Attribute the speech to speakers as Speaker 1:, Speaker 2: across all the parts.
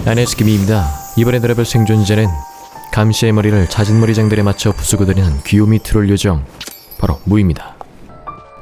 Speaker 1: 아네스키미입니다. 이번에 들어볼 생존자는 감시의 머리를 잦은 머리 장들에 맞춰 부수고 다니는 귀요미 트롤 요정, 바로 무입니다.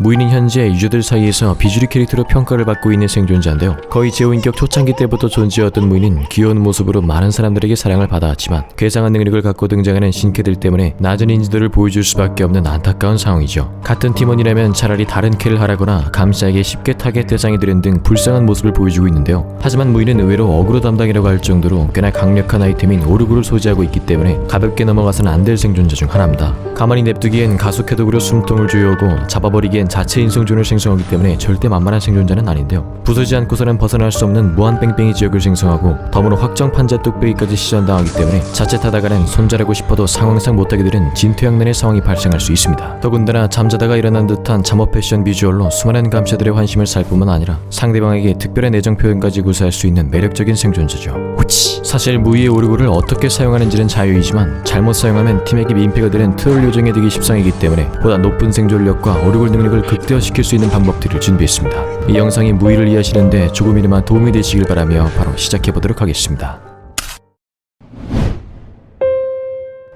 Speaker 1: 무이는 현재 유저들 사이에서 비주류 캐릭터로 평가를 받고 있는 생존자인데요. 거의 제호인격 초창기 때부터 존재해왔던 무이는 귀여운 모습으로 많은 사람들에게 사랑을 받아왔지만 괴상한 능력을 갖고 등장하는 신캐들 때문에 낮은 인지도를 보여줄 수밖에 없는 안타까운 상황이죠. 같은 팀원이라면 차라리 다른 캐를 하라거나 감시자에게 쉽게 타겟 대상이 되는 등 불쌍한 모습을 보여주고 있는데요. 하지만 무이는 의외로 어그로 담당이라고 할 정도로 꽤나 강력한 아이템인 오르구를 소지하고 있기 때문에 가볍게 넘어가서는 안 될 생존자 중 하나입니다. 가만히 냅두기엔 가속 해독으로 숨통을 조여오고 잡아버리기엔 자체 인성존을 생성하기 때문에 절대 만만한 생존자는 아닌데요. 부수지 않고서는 벗어날 수 없는 무한 뺑뺑이 지역을 생성하고 덤으로 확정 판자 뚝배기까지 시전당하기 때문에 자칫하다가는 손절하고 싶어도 상황상 못하게 되는 진퇴양난의 상황이 발생할 수 있습니다. 더군다나 잠자다가 일어난 듯한 잠옷 패션 비주얼로 수많은 감시자들의 환심을 살 뿐만 아니라 상대방에게 특별한 애정 표현까지 구사할 수 있는 매력적인 생존자죠. 후치! 사실 무이의 오르구를 어떻게 사용하는지는 자유이지만 잘못 사용하면 팀에게 민폐가 되는 트롤 요정이 되기 십상이기 때문에 보다 높은 생존력과 오르굴 능력을 극대화시킬 수 있는 방법들을 준비했습니다. 이 영상이 무이를 이해하시는데 조금이나마 도움이 되시길 바라며 바로 시작해보도록 하겠습니다.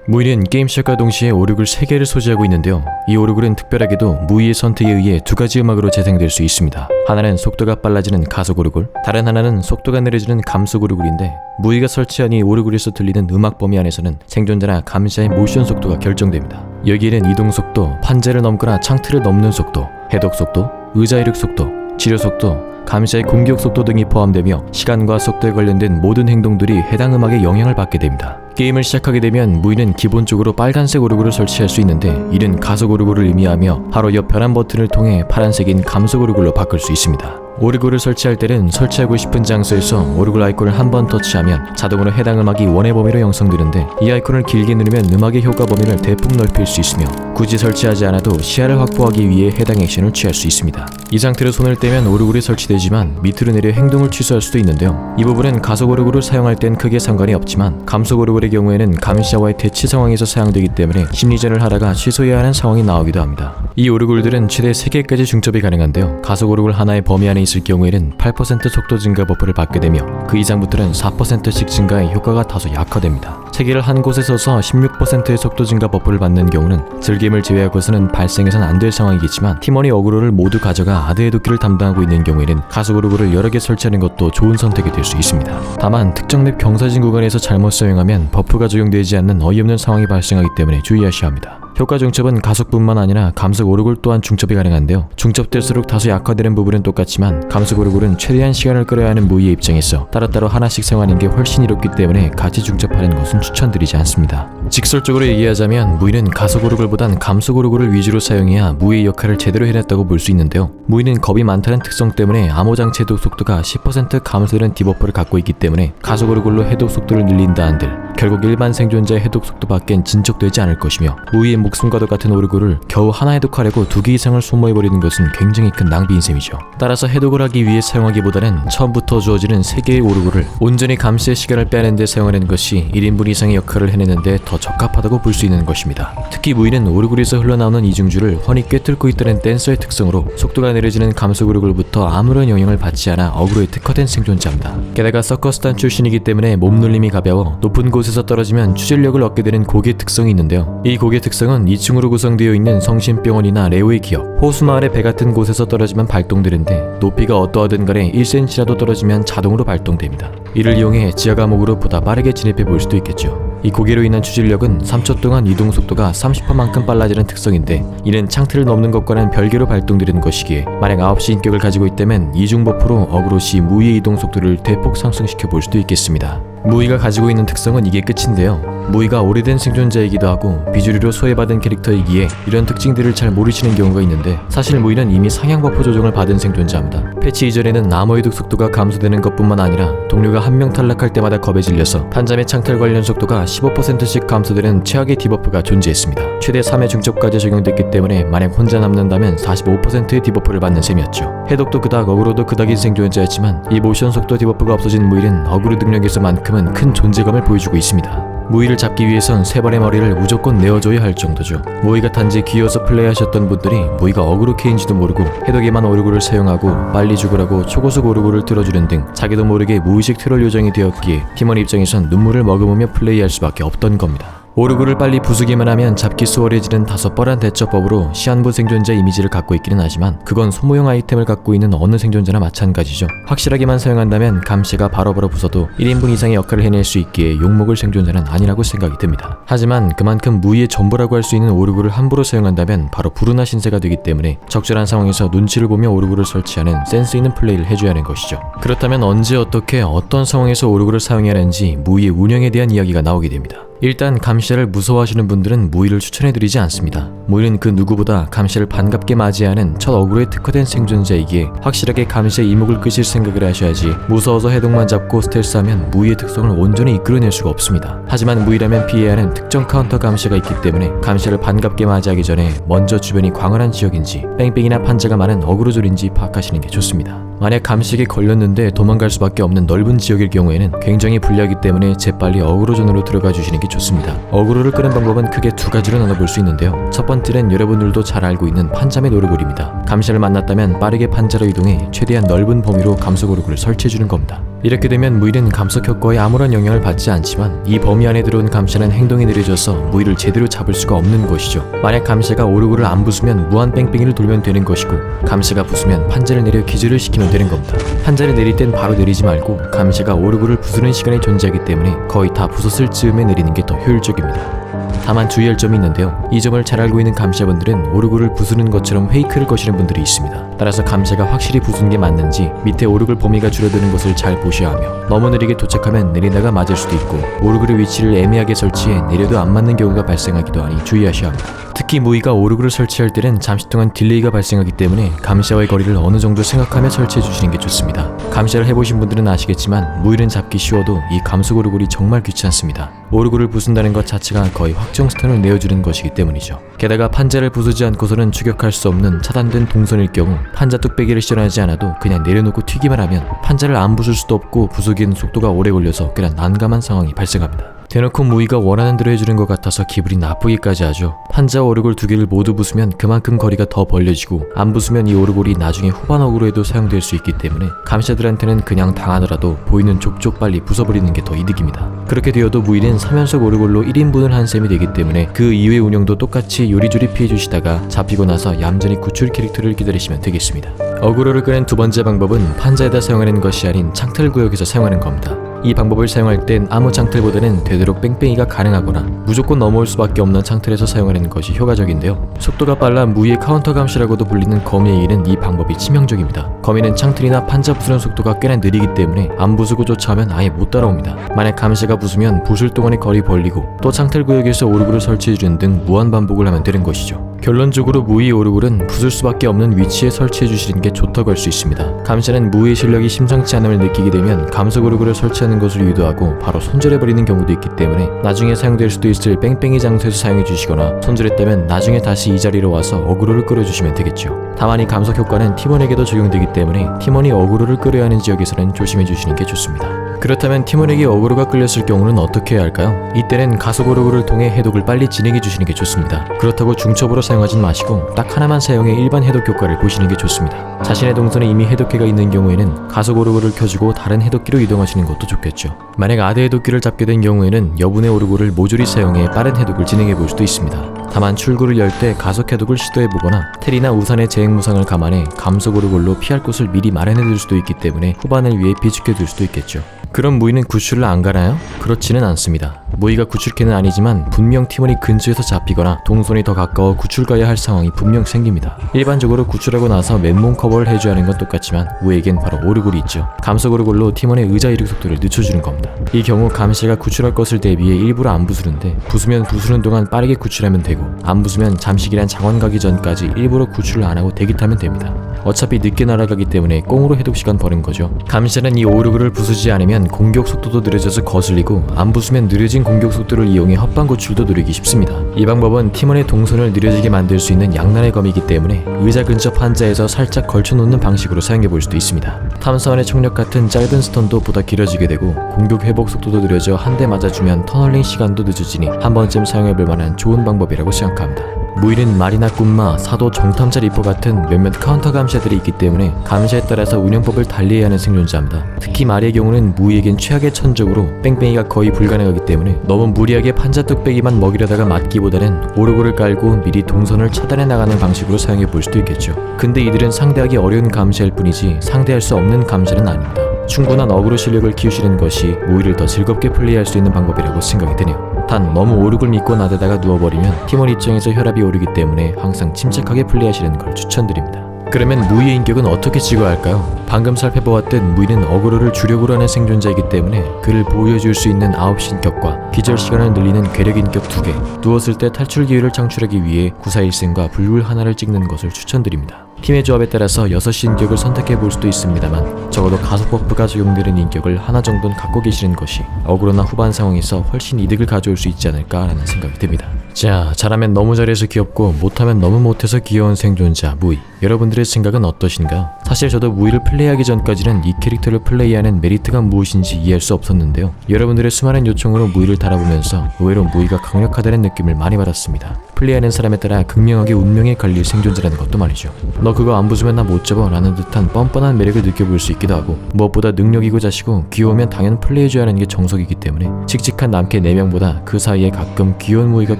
Speaker 1: 무이는 게임 시작과 동시에 오르굴 3개를 소지하고 있는데요. 이 오르굴은 특별하게도 무이의 선택에 의해 2가지 음악으로 재생될 수 있습니다. 하나는 속도가 빨라지는 가속 오르굴, 다른 하나는 속도가 느려지는 감속 오르굴인데 무이가 설치한 이 오르굴에서 들리는 음악 범위 안에서는 생존자나 감시자의 모션 속도가 결정됩니다. 여기에는 이동 속도, 판자를 넘거나 창틀을 넘는 속도, 해독 속도, 의자 이륙 속도, 치료 속도, 감시자의 공격 속도 등이 포함되며 시간과 속도에 관련된 모든 행동들이 해당 음악에 영향을 받게 됩니다. 게임을 시작하게 되면 무이는 기본적으로 빨간색 오르구를 설치할 수 있는데 이는 가속 오르구를 의미하며 바로 옆 변환 버튼을 통해 파란색인 감속 오르구로 바꿀 수 있습니다. 오르구를 설치할 때는 설치하고 싶은 장소에서 오르굴 아이콘을 한 번 터치하면 자동으로 해당 음악이 원의 범위로 형성되는데 이 아이콘을 길게 누르면 음악의 효과 범위를 대폭 넓힐 수 있으며 굳이 설치하지 않아도 시야를 확보하기 위해 해당 액션을 취할 수 있습니다. 이 상태로 손을 떼면 오르굴이 설치되지만 밑으로 내려 행동을 취소할 수도 있는데요. 이 부분은 가속 오르굴을 사용할 땐 크게 상관이 없지만 감속 오르굴의 경우에는 감시자와의 대치 상황에서 사용되기 때문에 심리전을 하다가 취소해야 하는 상황이 나오기도 합니다. 이 오르굴들은 최대 3개까지 중첩이 가능한데요. 가속 오르굴 하나의 범위 안에 있을 경우에는 8% 속도 증가 버프를 받게 되며 그 이상부터는 4%씩 증가해 효과가 다소 약화됩니다. 3개를 한 곳에 서서 16%의 속도 증가 버프를 받는 경우는 즐겜을 제외하고서는 발생해서는 안 될 상황이겠지만 팀원이 어그로를 모두 가져가 아드의 도끼를 담당하고 있는 경우에는 가속 오르굴을 여러 개 설치하는 것도 좋은 선택이 될 수 있습니다. 다만 특정 맵 경사진 구간에서 잘못 사용하면 버프가 적용되지 않는 어이없는 상황이 발생하기 때문에 주의하셔야 합니다. 효과 중첩은 가속뿐만 아니라 감속 오르굴 또한 중첩이 가능한데요. 중첩될수록 다소 약화되는 부분은 똑같지만 감속 오르굴은 최대한 시간을 끌어야 하는 무이의 입장에서 따로따로 하나씩 사용하는 게 훨씬 이롭기 때문에 같이 중첩하는 것은 추천드리지 않습니다. 직설적으로 얘기하자면 무이는 가속 오르굴보단 감속 오르굴을 위주로 사용해야 무이의 역할을 제대로 해냈다고 볼 수 있는데요. 무이는 겁이 많다는 특성 때문에 암호장치 해독 속도가 10% 감소되는 디버프를 갖고 있기 때문에 가속 오르굴로 해독 속도를 늘린다 한들 결국 일반 생존자의 해독 속도밖엔 진척되지 않을 것이며 무이의 목숨과도 같은 오르굴을 겨우 하나 해독하려고 2개 이상을 소모해버리는 것은 굉장히 큰 낭비인 셈이죠. 따라서 해독을 하기 위해 사용하기보다는 처음부터 주어지는 3개의 오르굴을 온전히 감시의 시간을 빼는 데 사용하는 것이 1인분 이상의 역할을 해내는데 더 적합하다고 볼 수 있는 것입니다. 특히 무이는 오르굴에서 흘러나오는 이중주를 훤히 꿰뚫고 있다는 댄서의 특성으로 속도가 느려지는 감속 오르굴부터 아무런 영향을 받지 않아 어그로에 특화된 생존자입니다. 게다가 서커스단 출신이기 때문에 몸놀림이 가벼워 높은 곳에서 떨어지면 추진력을 얻게 되는 고개 특성이 있는데요. 이 고개 특성은 2층으로 구성되어 있는 성심병원이나 레오의 기업, 호수마을의 배 같은 곳에서 떨어지면 발동되는데 높이가 어떠하든 간에 1cm라도 떨어지면 자동으로 발동됩니다. 이를 이용해 지하 감옥으로 보다 빠르게 진입해 볼 수도 있겠죠. 이 고개로 인한 추진력은 3초 동안 이동 속도가 30%만큼 빨라지는 특성인데 이는 창틀을 넘는 것과는 별개로 발동되는 것이기에 만약 9시 인격을 가지고 있다면 이중 버프로 어그로 시 무이의 이동 속도를 대폭 상승시켜 볼 수도 있겠습니다. 무이가 가지고 있는 특성은 이게 끝인데요. 무이가 오래된 생존자이기도 하고 비주류로 소외받은 캐릭터이기에 이런 특징들을 잘 모르시는 경우가 있는데 사실 무이는 이미 상향 버프 조정을 받은 생존자입니다. 패치 이전에는 암호 이동 속도가 감소되는 것뿐만 아니라 동료가 한 명 탈락할 때마다 겁에 질려서 판자매 창틀 관련 속도가 15%씩 감소되는 최악의 디버프가 존재했습니다. 최대 3회 중첩까지 적용됐기 때문에 만약 혼자 남는다면 45%의 디버프를 받는 셈이었죠. 해독도 그닥 어그로도 그닥인 생존자였지만 이 모션 속도 디버프가 없어진 무이는 어그로 능력에서만큼은 큰 존재감을 보여주고 있습니다. 무이를 잡기 위해선 세 발의 머리를 무조건 내어줘야 할 정도죠. 무이가 단지 귀여워서 플레이하셨던 분들이 무이가 어그로 K인지도 모르고 해독에만 오르골을 사용하고 빨리 죽으라고 초고속 오르골을 들어주는 등 자기도 모르게 무의식 트롤 요정이 되었기에 팀원 입장에선 눈물을 머금으며 플레이할 수밖에 없던 겁니다. 오르골을 빨리 부수기만 하면 잡기 수월해지는 다소 뻔한 대처법으로 시한부 생존자 이미지를 갖고 있기는 하지만 그건 소모형 아이템을 갖고 있는 어느 생존자나 마찬가지죠. 확실하게만 사용한다면 감시가 바로바로 부숴도 1인분 이상의 역할을 해낼 수 있기에 욕먹을 생존자는 아니라고 생각이 듭니다. 하지만 그만큼 무의의 전부라고 할 수 있는 오르골을 함부로 사용한다면 바로 불운하 신세가 되기 때문에 적절한 상황에서 눈치를 보며 오르골을 설치하는 센스 있는 플레이를 해줘야 하는 것이죠. 그렇다면 언제 어떻게 어떤 상황에서 오르골을 사용해야 하는지 무의의 운영에 대한 이야기가 나오게 됩니다. 일단 감시를 무서워하시는 분들은 무의를 추천해드리지 않습니다. 무의는 그 누구보다 감시를 반갑게 맞이하는 첫 어그로에 특화된 생존자이기에 확실하게 감시의 이목을 끄실 생각을 하셔야지 무서워서 해독만 잡고 스텔스하면 무의의 특성을 온전히 이끌어낼 수가 없습니다. 하지만 무의라면 피해야 하는 특정 카운터 감시가 있기 때문에 감시를 반갑게 맞이하기 전에 먼저 주변이 광활한 지역인지 뺑뺑이나 판자가 많은 어그로졸인지 파악하시는 게 좋습니다. 만약 감시에 걸렸는데 도망갈 수밖에 없는 넓은 지역일 경우에는 굉장히 불리하기 때문에 재빨리 어그로존으로 들어가 주시는 게 좋습니다. 어그로를 끄는 방법은 크게 두 가지로 나눠볼 수 있는데요. 첫 번째는 여러분들도 잘 알고 있는 판자의 오르골입니다. 감시를 만났다면 빠르게 판자로 이동해 최대한 넓은 범위로 감속 오르골을 설치해주는 겁니다. 이렇게 되면 무의는 감속 효과에 아무런 영향을 받지 않지만 이 범위 안에 들어온 감시는 행동이 느려져서 무의를 제대로 잡을 수가 없는 것이죠. 만약 감시가 오르골을 안 부수면 무한 뺑뺑이를 돌면 되는 것이고 감시가 부수면 판자를 내려 기절을 시키면 되는 겁니다. 판자를 내릴 땐 바로 내리지 말고 감시가 오르골을 부수는 시간이 존재하기 때문에 거의 다 부쉈을 즈음에 내리는 게 더 효율적입니다. 다만 주의할 점이 있는데요. 이 점을 잘 알고 있는 감시자분들은 오르골을 부수는 것처럼 페이크를 거시는 분들이 있습니다. 따라서 감시가 확실히 부순 게 맞는지 밑에 오르골 범위가 줄어드는 것을 잘 보셔야 하며 너무 느리게 도착하면 내리다가 맞을 수도 있고 오르골의 위치를 애매하게 설치해 내려도 안 맞는 경우가 발생하기도 하니 주의하셔야 합니다. 특히 무의가 오르골을 설치할 때는 잠시 동안 딜레이가 발생하기 때문에 감시와의 거리를 어느 정도 생각하며 설치해 주시는 게 좋습니다. 감시를 해보신 분들은 아시겠지만 무의는 잡기 쉬워도 이 감속 오르골이 정말 귀찮습니다. 오르골을 부순다는 것 자체가 거의 확정 스턴을 내어주는 것이기 때문이죠. 게다가 판자를 부수지 않고서는 추격할 수 없는 차단된 동선일 경우 판자 뚝배기를 실현하지 않아도 그냥 내려놓고 튀기만 하면 판자를 안 부술 수도 없고 부수기에는 속도가 오래 걸려서 꽤나 난감한 상황이 발생합니다. 대놓고 무의가 원하는 대로 해주는 것 같아서 기분이 나쁘기까지 하죠. 판자 오르골 두 개를 모두 부수면 그만큼 거리가 더 벌려지고 안 부수면 이 오르골이 나중에 후반 어그로에도 사용될 수 있기 때문에 감시자들한테는 그냥 당하더라도 보이는 족족 빨리 부숴버리는 게 더 이득입니다. 그렇게 되어도 무의는 3연속 오르골로 1인분을 한 셈이 되기 때문에 그 이후의 운영도 똑같이 요리조리 피해주시다가 잡히고 나서 얌전히 구출 캐릭터를 기다리시면 되겠습니다. 어그로를 끄는 두 번째 방법은 판자에다 사용하는 것이 아닌 창틀 구역에서 사용하는 겁니다. 이 방법을 사용할 땐 아무 창틀보다는 되도록 뺑뺑이가 가능하거나 무조건 넘어올 수밖에 없는 창틀에서 사용하는 것이 효과적인데요. 속도가 빨라 무의의 카운터 감시라고도 불리는 거미에게는 이 방법이 치명적입니다. 거미는 창틀이나 판자 부수는 속도가 꽤나 느리기 때문에 안 부수고 쫓아오면 아예 못 따라옵니다. 만약 감시가 부수면 부술 동안의 거리 벌리고 또 창틀 구역에서 오르골을 설치해주는 등 무한 반복을 하면 되는 것이죠. 결론적으로 무의 오르골은 부술 수밖에 없는 위치에 설치해주시는 게 좋다고 할 수 있습니다. 감시는 무의 실력이 심상치 않음을 느끼게 되면 감속 오르골을 설치하는 것을 유도하고 바로 손절해버리는 경우도 있기 때문에 나중에 사용될 수도 있을 뺑뺑이 장소에서 사용해주시거나 손절했다면 나중에 다시 이 자리로 와서 어그로를 끌어주시면 되겠죠. 다만 이 감속 효과는 팀원에게도 적용되기 때문에 팀원이 어그로를 끌어야 하는 지역에서는 조심해주시는 게 좋습니다. 그렇다면 팀원에게 어그로가 끌렸을 경우는 어떻게 해야 할까요? 이때는 가속 오르골을 통해 해독을 빨리 진행해 주시는 게 좋습니다. 그렇다고 중첩으로 사용하진 마시고 딱 하나만 사용해 일반 해독 효과를 보시는 게 좋습니다. 자신의 동선에 이미 해독기가 있는 경우에는 가속 오르골을 켜주고 다른 해독기로 이동하시는 것도 좋겠죠. 만약 아대 해독기를 잡게 된 경우에는 여분의 오르골을 모조리 사용해 빠른 해독을 진행해 볼 수도 있습니다. 다만 출구를 열 때 가속 해독을 시도해보거나 텔이나 우산의 재행무상을 감안해 감속 오르골로 피할 곳을 미리 마련해둘 수도 있기 때문에 후반을 위해 비축해둘 수도 있겠죠. 그럼 무의는 구출을 안 가나요? 그렇지는 않습니다. 무의가 구출캐는 아니지만 분명 팀원이 근처에서 잡히거나 동선이 더 가까워 구출 가야 할 상황이 분명 생깁니다. 일반적으로 구출하고 나서 맨몸 커버를 해줘야 하는 건 똑같지만 무의에겐 바로 오르골이 있죠. 감속 오르골로 팀원의 의자 이륙 속도를 늦춰주는 겁니다. 이 경우 감시가 구출할 것을 대비해 일부러 안 부수는데 부수면 부수는 동안 빠르게 구출하면 되고 안 부수면 잠식이란 장원 가기 전까지 일부러 구출을 안 하고 대기 타면 됩니다. 어차피 늦게 날아가기 때문에 꽁으로 해독 시간 버는 거죠. 감시는 이 오르골을 부수지 않으면 공격 속도도 느려져서 거슬리고 안 부수면 느려진 공격 속도를 이용해 헛방 구출도 노리기 쉽습니다. 이 방법은 팀원의 동선을 느려지게 만들 수 있는 양날의 검이기 때문에 의자 근처 판자에서 살짝 걸쳐놓는 방식으로 사용해볼 수도 있습니다. 탐사원의 총력 같은 짧은 스턴도 보다 길어지게 되고 공격 회복 속도도 느려져 한 대 맞아주면 터널링 시간도 늦어지니 한 번쯤 사용해볼 만한 좋은 방법이라고 생각합니다. 무일은 말이나 꿈마, 사도, 정탐자 리퍼 같은 몇몇 카운터 감시자들이 있기 때문에 감시에 따라서 운영법을 달리해야 하는 생존자입니다. 특히 말의 경우는 무이에겐 최악의 천적으로 뺑뺑이가 거의 불가능하기 때문에 너무 무리하게 판자 뚝배기만 먹이려다가 맞기보다는 오르골을 깔고 미리 동선을 차단해 나가는 방식으로 사용해 볼 수도 있겠죠. 근데 이들은 상대하기 어려운 감시일 뿐이지 상대할 수 없는 감시는 아닙니다. 충분한 어그로 실력을 키우시는 것이 무이를 더 즐겁게 플레이할 수 있는 방법이라고 생각이 드네요. 단 너무 오륙을 믿고 나대다가 누워버리면 팀원 입장에서 혈압이 오르기 때문에 항상 침착하게 플레이하시는 걸 추천드립니다. 그러면 무이의 인격은 어떻게 찍어야 할까요? 방금 살펴보았듯 무이는 어그로를 주력으로 하는 생존자이기 때문에 그를 보호해줄 수 있는 9시 인격과 기절 시간을 늘리는 괴력 인격 2개, 누웠을 때 탈출 기회를 창출하기 위해 941승과 불굴 하나를 찍는 것을 추천드립니다. 팀의 조합에 따라서 6시 인격을 선택해 볼 수도 있습니다만 적어도 가속 버프가 적용되는 인격을 하나 정도는 갖고 계시는 것이 어그로나 후반 상황에서 훨씬 이득을 가져올 수 있지 않을까라는 생각이 듭니다. 자, 잘하면 너무 잘해서 귀엽고 못하면 너무 못해서 귀여운 생존자 무이, 여러분들의 생각은 어떠신가요? 사실 저도 무이를 플레이하기 전까지는 이 캐릭터를 플레이하는 메리트가 무엇인지 이해할 수 없었는데요. 여러분들의 수많은 요청으로 무이를 달아보면서 의외로 무이가 강력하다는 느낌을 많이 받았습니다. 플레이하는 사람에 따라 극명하게 운명에 갈릴 생존자라는 것도 말이죠. 너 그거 안 부수면 나 못 잡아 라는 듯한 뻔뻔한 매력을 느껴볼 수 있기도 하고, 무엇보다 능력이고 자시고 귀여우면 당연 플레이해줘야 하는 게 정석이기 때문에 칙칙한 남캐 4명보다 그 사이에 가끔 귀여운 무이가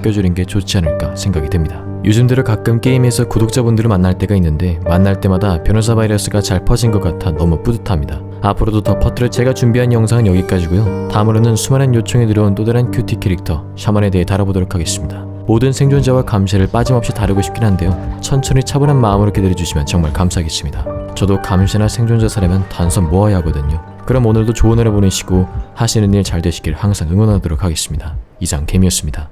Speaker 1: 껴주는 게 좋지 않을까 생각이 됩니다. 요즘 들어 가끔 게임에서 구독자분들을 만날 때가 있는데 만날 때마다 변호사 바이러스가 잘 퍼진 것 같아 너무 뿌듯합니다. 앞으로도 더 퍼뜨려 제가 준비한 영상은 여기까지고요. 다음으로는 수많은 요청이 들어온 또 다른 큐티 캐릭터 샤먼에 대해 다뤄보도록 하겠습니다. 모든 생존자와 감시를 빠짐없이 다루고 싶긴 한데요. 천천히 차분한 마음으로 기다려주시면 정말 감사하겠습니다. 저도 감시나 생존자 사려면 단선 모아야 하거든요. 그럼 오늘도 좋은 하루 보내시고 하시는 일 잘 되시길 항상 응원하도록 하겠습니다. 이상 개미였습니다.